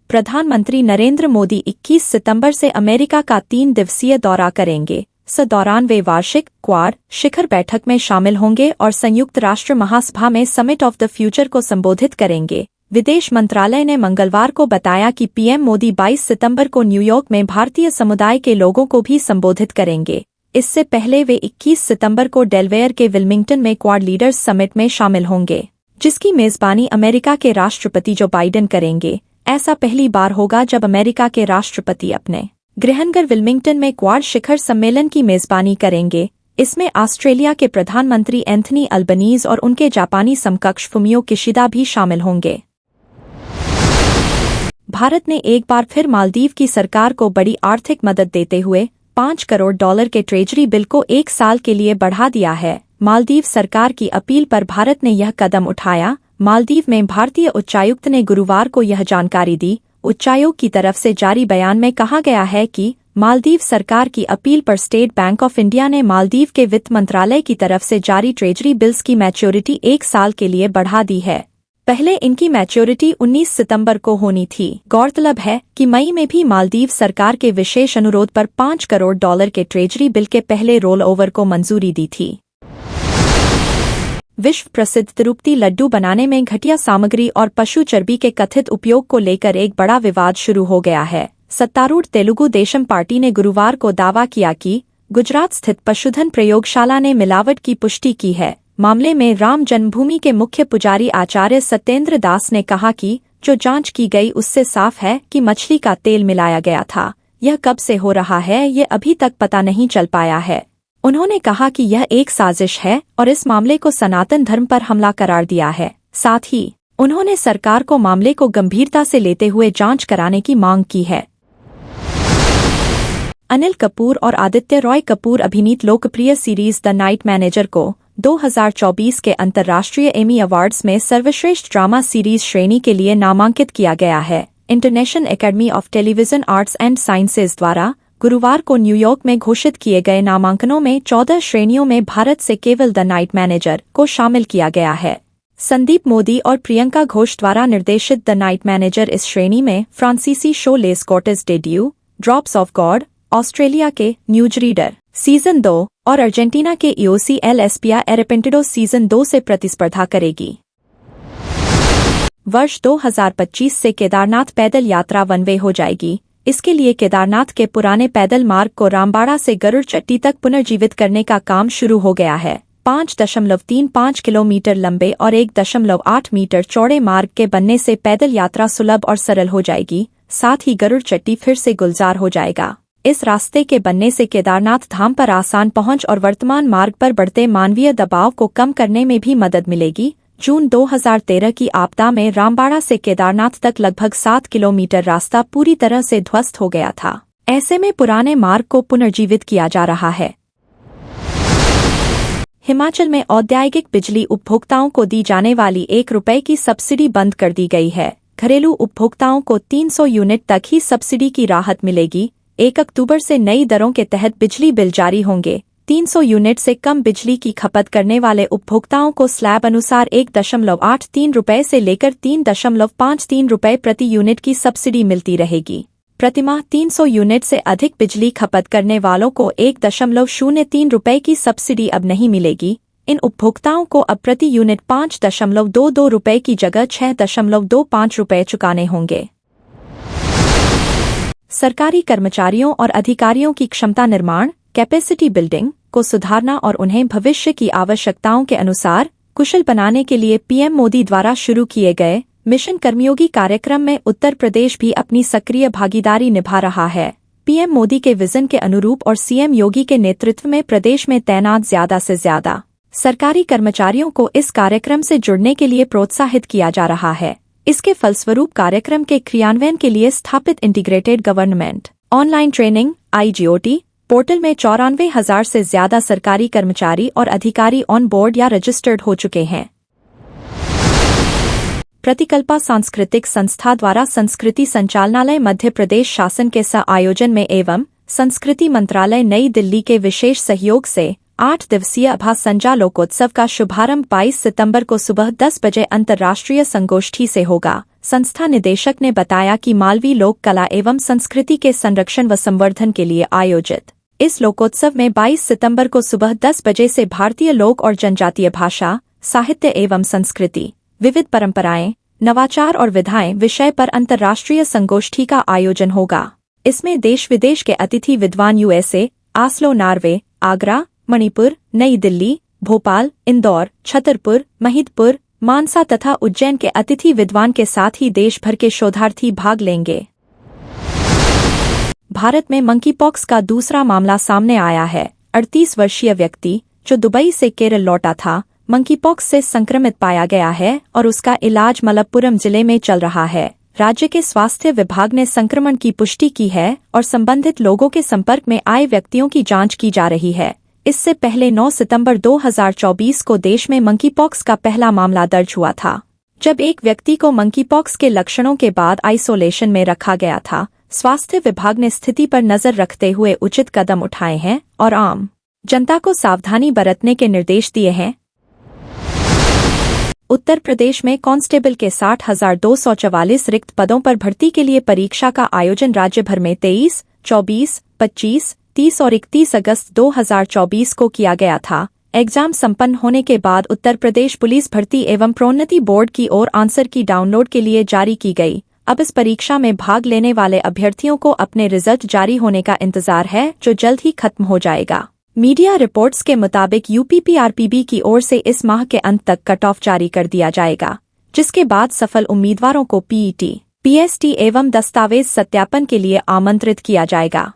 प्रधानमंत्री नरेंद्र मोदी 21 सितंबर से अमेरिका का 3 दिवसीय दौरा करेंगे। इस दौरान वे वार्षिक क्वाड शिखर बैठक में शामिल होंगे और संयुक्त राष्ट्र महासभा में समिट ऑफ द फ्यूचर को संबोधित करेंगे। विदेश मंत्रालय ने मंगलवार को बताया कि पीएम मोदी 22 सितंबर को न्यूयॉर्क में भारतीय समुदाय के लोगों को भी संबोधित करेंगे। इससे पहले वे 21 सितंबर को डेलवेयर के विल्मिंगटन में क्वाड लीडर्स समिट में शामिल होंगे, जिसकी मेजबानी अमेरिका के राष्ट्रपति जो बाइडेन करेंगे। ऐसा पहली बार होगा जब अमेरिका के राष्ट्रपति अपने गृहनगर विल्मिंगटन में क्वाड शिखर सम्मेलन की मेजबानी करेंगे। इसमें ऑस्ट्रेलिया के प्रधानमंत्री एंथनी अल्बनीज और उनके जापानी समकक्ष फुमियो किशिदा भी शामिल होंगे। भारत ने एक बार फिर मालदीव की सरकार को बड़ी आर्थिक मदद देते हुए $5 करोड़ के ट्रेजरी बिल को 1 साल के लिए बढ़ा दिया है। मालदीव सरकार की अपील पर भारत ने यह कदम उठाया। मालदीव में भारतीय उच्चायुक्त ने गुरुवार को यह जानकारी दी। उच्चायोग की तरफ से जारी बयान में कहा गया है कि मालदीव सरकार की अपील पर स्टेट बैंक ऑफ इंडिया ने मालदीव के वित्त मंत्रालय की तरफ से जारी ट्रेजरी बिल्स की मैच्योरिटी 1 साल के लिए बढ़ा दी है। पहले इनकी मैच्योरिटी 19 सितंबर को होनी थी। गौरतलब है कि मई में भी मालदीव सरकार के विशेष अनुरोध पर $5 करोड़ के ट्रेजरी बिल के पहले रोल ओवर को मंजूरी दी थी। विश्व प्रसिद्ध तिरुपति लड्डू बनाने में घटिया सामग्री और पशु चर्बी के कथित उपयोग को लेकर एक बड़ा विवाद शुरू हो गया है। सत्तारूढ़ तेलुगु देशम पार्टी ने गुरुवार को दावा किया कि गुजरात स्थित पशुधन प्रयोगशाला ने मिलावट की पुष्टि की है। मामले में राम जन्मभूमि के मुख्य पुजारी आचार्य सत्येंद्र दास ने कहा कि जो जांच की गई उससे साफ है कि मछली का तेल मिलाया गया था। यह कब से हो रहा है ये अभी तक पता नहीं चल पाया है। उन्होंने कहा कि यह एक साजिश है और इस मामले को सनातन धर्म पर हमला करार दिया है। साथ ही उन्होंने सरकार को मामले को गंभीरता से लेते हुए जांच कराने की मांग की है। अनिल कपूर और आदित्य रॉय कपूर अभिनीत लोकप्रिय सीरीज द नाइट मैनेजर को 2024 के अंतर्राष्ट्रीय एमी अवार्ड्स में सर्वश्रेष्ठ ड्रामा सीरीज श्रेणी के लिए नामांकित किया गया है। International academy of television arts and sciences द्वारा गुरुवार को न्यूयॉर्क में घोषित किए गए नामांकनों में 14 श्रेणियों में भारत से केवल द नाइट मैनेजर को शामिल किया गया है। संदीप मोदी और प्रियंका घोष द्वारा निर्देशित द नाइट मैनेजर इस श्रेणी में फ्रांसीसी शो लेस कॉर्टेज डेड्यू, ड्रॉप्स ऑफ गॉड, ऑस्ट्रेलिया के न्यूज रीडर सीजन 2 और अर्जेंटीना के ईओसी एल एस्पिया एरेपेंटिडो सीजन 2 से प्रतिस्पर्धा करेगी। वर्ष 2025 से केदारनाथ पैदल यात्रा वन वे हो जाएगी। इसके लिए केदारनाथ के पुराने पैदल मार्ग को रामबाड़ा से गरुड़ चट्टी तक पुनर्जीवित करने का काम शुरू हो गया है। 5.35 किलोमीटर लंबे और 1.8 मीटर चौड़े मार्ग के बनने से पैदल यात्रा सुलभ और सरल हो जाएगी। साथ ही गरुड़ चट्टी फिर से गुलजार हो जाएगा। इस रास्ते के बनने से केदारनाथ धाम पर आसान पहुंच और वर्तमान मार्ग पर बढ़ते मानवीय दबाव को कम करने में भी मदद मिलेगी। जून 2013 की आपदा में रामबाड़ा से केदारनाथ तक लगभग 7 किलोमीटर रास्ता पूरी तरह से ध्वस्त हो गया था। ऐसे में पुराने मार्ग को पुनर्जीवित किया जा रहा है। हिमाचल में औद्योगिक बिजली उपभोक्ताओं को दी जाने वाली ₹1 की सब्सिडी बंद कर दी गई है। घरेलू उपभोक्ताओं को 300 यूनिट तक ही सब्सिडी की राहत मिलेगी। 1 अक्टूबर से नई दरों के तहत बिजली बिल जारी होंगे। 300 यूनिट से कम बिजली की खपत करने वाले उपभोक्ताओं को स्लैब अनुसार ₹1.83 से लेकर ₹3.53 प्रति यूनिट की सब्सिडी मिलती रहेगी। प्रतिमाह 300 यूनिट से अधिक बिजली खपत करने वालों को ₹1.03 की सब्सिडी अब नहीं मिलेगी। इन उपभोक्ताओं को अब प्रति यूनिट ₹5.22 की जगह ₹6.25 चुकाने होंगे। सरकारी कर्मचारियों और अधिकारियों की क्षमता निर्माण कैपेसिटी बिल्डिंग को सुधारना और उन्हें भविष्य की आवश्यकताओं के अनुसार कुशल बनाने के लिए पीएम मोदी द्वारा शुरू किए गए मिशन कर्मयोगी कार्यक्रम में उत्तर प्रदेश भी अपनी सक्रिय भागीदारी निभा रहा है। पीएम मोदी के विजन के अनुरूप और सीएम योगी के नेतृत्व में प्रदेश में तैनात ज्यादा से ज्यादा सरकारी कर्मचारियों को इस कार्यक्रम से जुड़ने के लिए प्रोत्साहित किया जा रहा है। इसके फलस्वरूप कार्यक्रम के क्रियान्वयन के लिए स्थापित integrated government online training IGOT portal में 94,000 से ज्यादा सरकारी कर्मचारी और अधिकारी ऑन बोर्ड या रजिस्टर्ड हो चुके हैं। प्रतिकल्पा सांस्कृतिक संस्था द्वारा संस्कृति संचालनालय मध्य प्रदेश शासन के आयोजन में एवं संस्कृति मंत्रालय नई दिल्ली के विशेष सहयोग से 8 दिवसीय अभा संजा लोकोत्सव का शुभारंभ 22 सितंबर को सुबह 10 बजे अंतर्राष्ट्रीय संगोष्ठी से होगा। संस्था निदेशक ने बताया कि मालवी लोक कला एवं संस्कृति के संरक्षण व संवर्धन के लिए आयोजित इस लोकोत्सव में 22 सितंबर को सुबह 10 बजे से भारतीय लोक और जनजातीय भाषा, साहित्य एवं संस्कृति, विविध परंपराएं, नवाचार और विधाएं विषय पर अंतर्राष्ट्रीय संगोष्ठी का आयोजन होगा। इसमें देश विदेश के अतिथि विद्वान यूएसए, आस्लो नॉर्वे, आगरा, मणिपुर, नई दिल्ली, भोपाल, इंदौर, छतरपुर, महिदपुर, मानसा तथा उज्जैन के अतिथि विद्वान के साथ ही देश भर के शोधार्थी भाग लेंगे। भारत में मंकीपॉक्स का दूसरा मामला सामने आया है। 38 वर्षीय व्यक्ति जो दुबई से केरल लौटा था, मंकीपॉक्स से संक्रमित पाया गया है और उसका इलाज मलप्पुरम जिले में चल रहा है। राज्य के स्वास्थ्य विभाग ने संक्रमण की पुष्टि की है और संबंधित लोगों के संपर्क में आए व्यक्तियों की जांच की जा रही है। इससे पहले 9 सितंबर 2024 को देश में मंकीपॉक्स का पहला मामला दर्ज हुआ था, जब एक व्यक्ति को मंकीपॉक्स के लक्षणों के बाद आइसोलेशन में रखा गया था। स्वास्थ्य विभाग ने स्थिति पर नजर रखते हुए उचित कदम उठाए हैं और आम जनता को सावधानी बरतने के निर्देश दिए हैं। उत्तर प्रदेश में कांस्टेबल के 60,244 रिक्त पदों पर भर्ती के लिए परीक्षा का आयोजन राज्य भर में 23, 24, 25, 30 और 31 अगस्त 2024 को किया गया था। एग्जाम संपन्न होने के बाद उत्तर प्रदेश पुलिस भर्ती एवं प्रोन्नति बोर्ड की ओर आंसर की डाउनलोड के लिए जारी की गई। अब इस परीक्षा में भाग लेने वाले अभ्यर्थियों को अपने रिजल्ट जारी होने का इंतजार है, जो जल्द ही खत्म हो जाएगा। मीडिया रिपोर्ट्स के मुताबिक यूपीपीआरपीबी की ओर से इस माह के अंत तक कट ऑफ जारी कर दिया जाएगा, जिसके बाद सफल उम्मीदवारों को पीईटी, पीएसटी एवं दस्तावेज सत्यापन के लिए आमंत्रित किया जाएगा।